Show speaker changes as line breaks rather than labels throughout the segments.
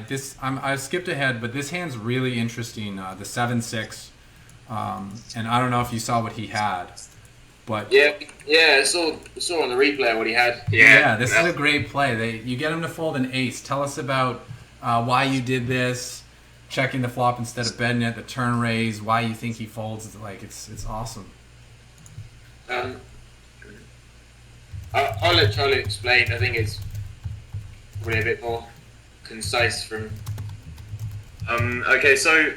this. I skipped ahead, but this hand's really interesting. The 7-6, and I don't know if you saw what he had, but
Yeah, I saw on the replay what he had.
yeah, this is a great play. You get him to fold an ace. Tell us about why you did this, checking the flop instead of betting it, the turn raise, why you think he folds. Like it's awesome.
I'll let Charlie explain. I think it's probably a bit more concise from.
Okay, so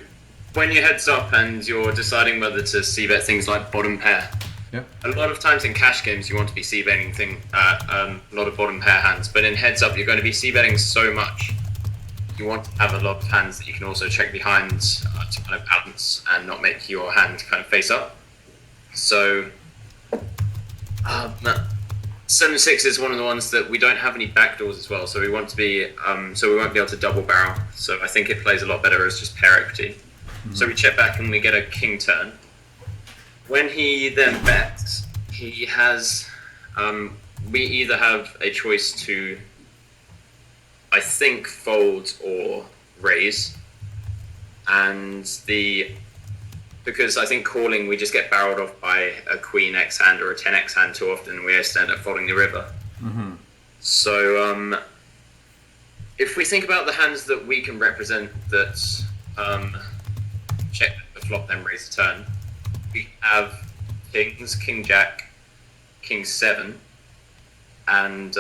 when you heads up and you're deciding whether to c-bet things like bottom pair,
Yep.
a lot of times in cash games you want to be c-betting a lot of bottom pair hands, but in heads up you're going to be c-betting so much. You want to have a lot of hands that you can also check behind to kind of balance and not make your hand kind of face up. So 7-6 is one of the ones that we don't have any backdoors as well, so we want to be so we won't be able to double barrel. So I think it plays a lot better as just pair equity. Mm-hmm. So we check back and we get a king turn. When he then bets, he has we either have a choice to, I think, fold or raise, and because I think calling, we just get barreled off by a queen X hand or a 10X hand too often, and we just end up folding the river.
Mm-hmm.
So if we think about the hands that we can represent that check the flop then raise the turn, we have kings, king jack, king 7, and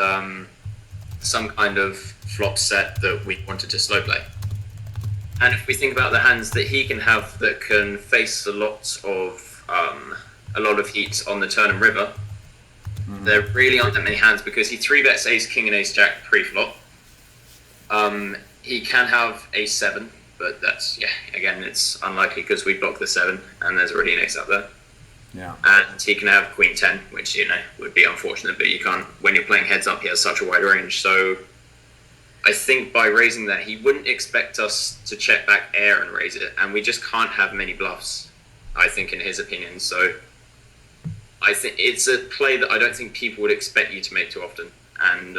some kind of flop set that we wanted to slow play. And if we think about the hands that he can have that can face a lot of heat on the turn and river, there really aren't that many hands because he 3-bets ace king and ace jack pre-flop. He can have ace 7, but that's, again, it's unlikely because we block the 7 and there's already an ace up there.
Yeah.
And he can have queen 10, which, would be unfortunate, but you can't, when you're playing heads up, he has such a wide range. So I think by raising that, he wouldn't expect us to check back air and raise it, and we just can't have many bluffs, I think, in his opinion. So I think it's a play that I don't think people would expect you to make too often. And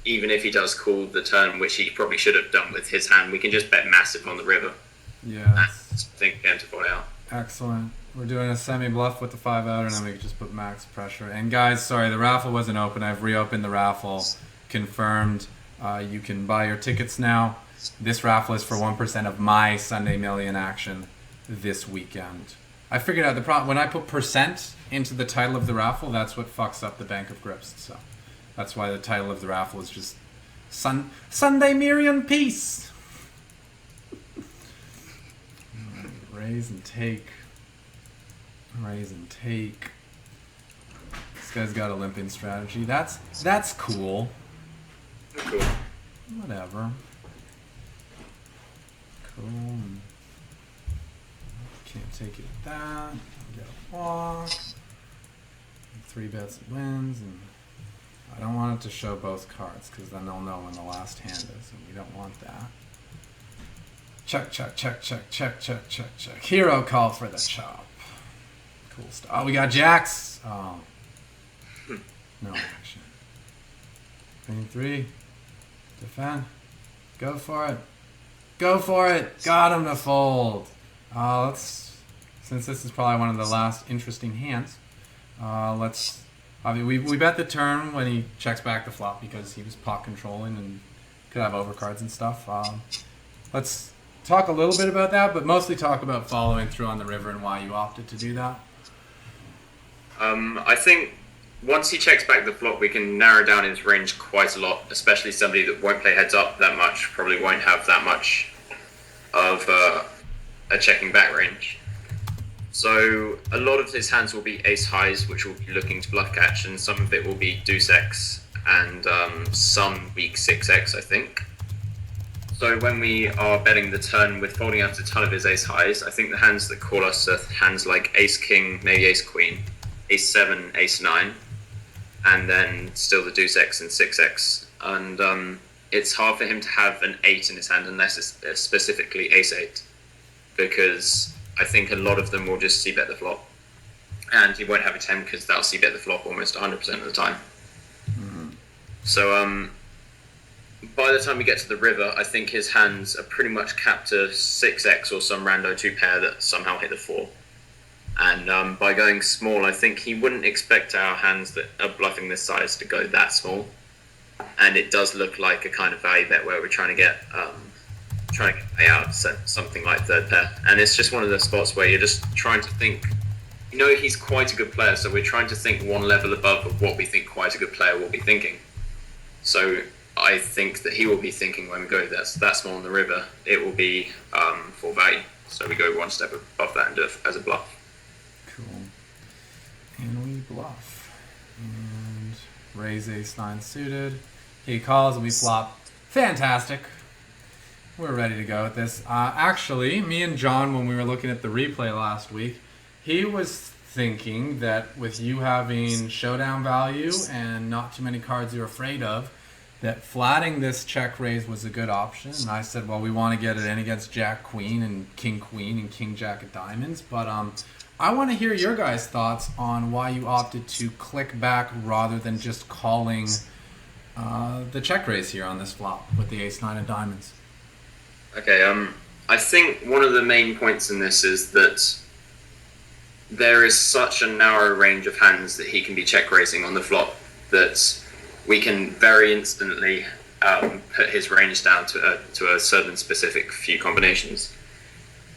even if he does call the turn, which he probably should have done with his hand, we can just bet massive on the river.
Yeah.
And think him to fold out.
Excellent. We're doing a semi-bluff with the 5 out, and then we can just put max pressure. And guys, sorry, the raffle wasn't open. I've reopened the raffle. Confirmed. You can buy your tickets now. This raffle is for 1% of my Sunday Million action this weekend. I figured out the problem. When I put percent into the title of the raffle, that's what fucks up the Bank of Grips. So that's why the title of the raffle is just Sunday Million Peace. Raise and take. Raise and take. This guy's got a limping strategy. That's cool.
Cool.
Whatever. Cool. Can't take it at that. I'll get a walk. 3 bets it wins, and I don't want it to show both cards because then they'll know when the last hand is, and we don't want that. Check, check, check, check, check, check, check, check. Hero call for the chop. Cool stuff. Oh, we got jacks. Oh. No action. Queen 3. Defend. Go for it. Go for it. Got him to fold. Since this is probably one of the last interesting hands, we bet the turn when he checks back the flop because he was pot controlling and could have overcards and stuff. Let's talk a little bit about that, but mostly talk about following through on the river and why you opted to do that.
I think once he checks back the flop, we can narrow down his range quite a lot, especially somebody that won't play heads up that much, probably won't have that much of a checking back range. So a lot of his hands will be ace highs, which will be looking to bluff catch, and some of it will be deuce X and some weak 6X, I think. So when we are betting the turn with folding out a ton of his ace highs, I think the hands that call us are hands like ace king, maybe ace queen, ace 7, ace 9, and then still the deuce X and 6X. And it's hard for him to have an 8 in his hand unless it's specifically ace 8, because I think a lot of them will just c-bet the flop. And he won't have a 10 because they'll c-bet the flop almost 100% of the time. Mm-hmm. So by the time we get to the river, I think his hands are pretty much capped to 6x or some rando 2 pair that somehow hit the 4. And by going small, I think he wouldn't expect our hands that are bluffing this size to go that small. And it does look like a kind of value bet where we're trying to get payout, something like third pair. And it's just one of those spots where you're just trying to think. He's quite a good player, so we're trying to think one level above of what we think quite a good player will be thinking. So I think that he will be thinking when we go that small on the river, it will be full value. So we go one step above that and do it as a bluff.
Cool. And we bluff. And raise ace-9 suited. He calls and we flop. Fantastic. We're ready to go with this. Actually, me and John, when we were looking at the replay last week, he was thinking that with you having showdown value and not too many cards you're afraid of, that flatting this check raise was a good option. And I said, well, we want to get it in against Jack Queen and King Queen and King Jack of Diamonds. But I want to hear your guys' thoughts on why you opted to click back rather than just calling the check raise here on this flop with the ace-9 of diamonds.
Okay, I think one of the main points in this is that there is such a narrow range of hands that he can be check raising on the flop that we can very instantly put his range down to a certain specific few combinations.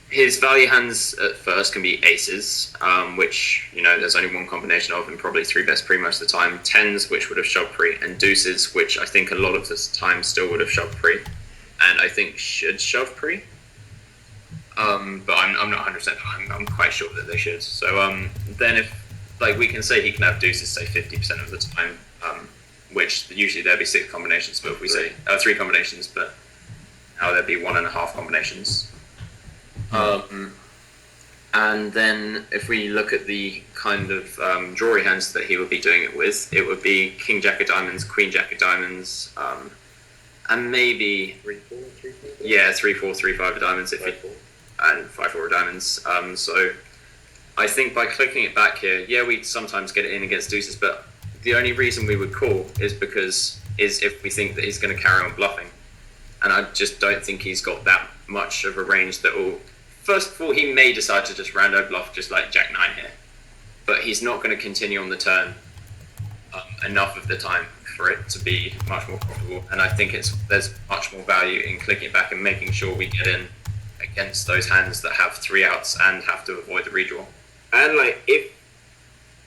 His value hands at first can be aces, which, there's only one combination of and probably 3-bet pre most of the time. Tens, which would have shoved pre, and deuces, which I think a lot of the time still would have shoved pre, and I think should shove pre. But I'm not 100%. I'm quite sure that they should. So then if, we can say he can have deuces, say 50% of the time, which usually there'd be 6 combinations, but if we say 3 combinations, but now there'd be 1.5 combinations. And then if we look at the kind of drawy hands that he would be doing it with, it would be King Jack of Diamonds, Queen Jack of Diamonds, and maybe
3-4, 3-4.
Yeah, 3-4, 3-5 of diamonds, and 5-4 of diamonds. So I think by clicking it back here, we'd sometimes get it in against deuces, but the only reason we would call is if we think that he's going to carry on bluffing, and I just don't think he's got that much of a range that will. First of all, he may decide to just rando bluff just like Jack 9 here, but he's not going to continue on the turn enough of the time for it to be much more profitable. And I think there's much more value in clicking it back and making sure we get in against those hands that have 3 outs and have to avoid the redraw.
And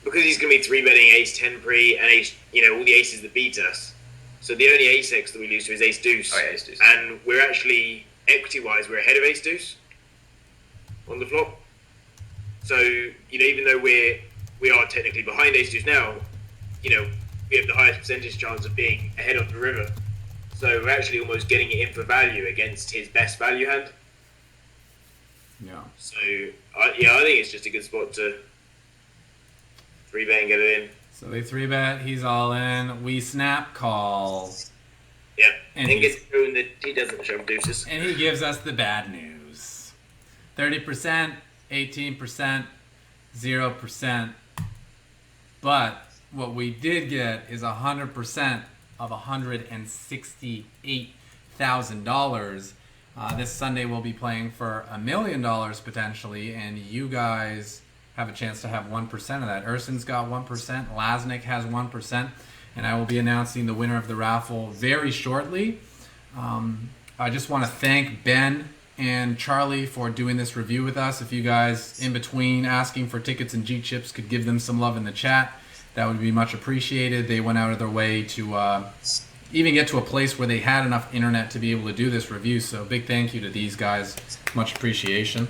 because he's going to be 3-betting ace 10 pre and ace, all the aces that beat us. So the only ace X that we lose to is ace deuce.
Oh, yeah, ace deuce.
And we're actually, equity-wise, we're ahead of ace deuce on the flop. So, even though we are technically behind ace deuce now, we have the highest percentage chance of being ahead of the river. So we're actually almost getting it in for value against his best value hand.
Yeah.
So, I think it's just a good spot to 3-bet and get it in.
So they 3-bet, he's all in. We snap call.
Yeah,
And
and gets shown that he doesn't show deuces.
And he gives us the bad news. 30%, 18%, 0%. But what we did get is 100% of $168,000. This Sunday we'll be playing for $1 million potentially, and you guys have a chance to have 1% of that. Urson's got 1%, Lasnik has 1%, and I will be announcing the winner of the raffle very shortly. I just want to thank Ben and Charlie for doing this review with us. If you guys, in between asking for tickets and G-Chips, could give them some love in the chat, that would be much appreciated. They went out of their way to even get to a place where they had enough internet to be able to do this review, so big thank you to these guys. Much appreciation.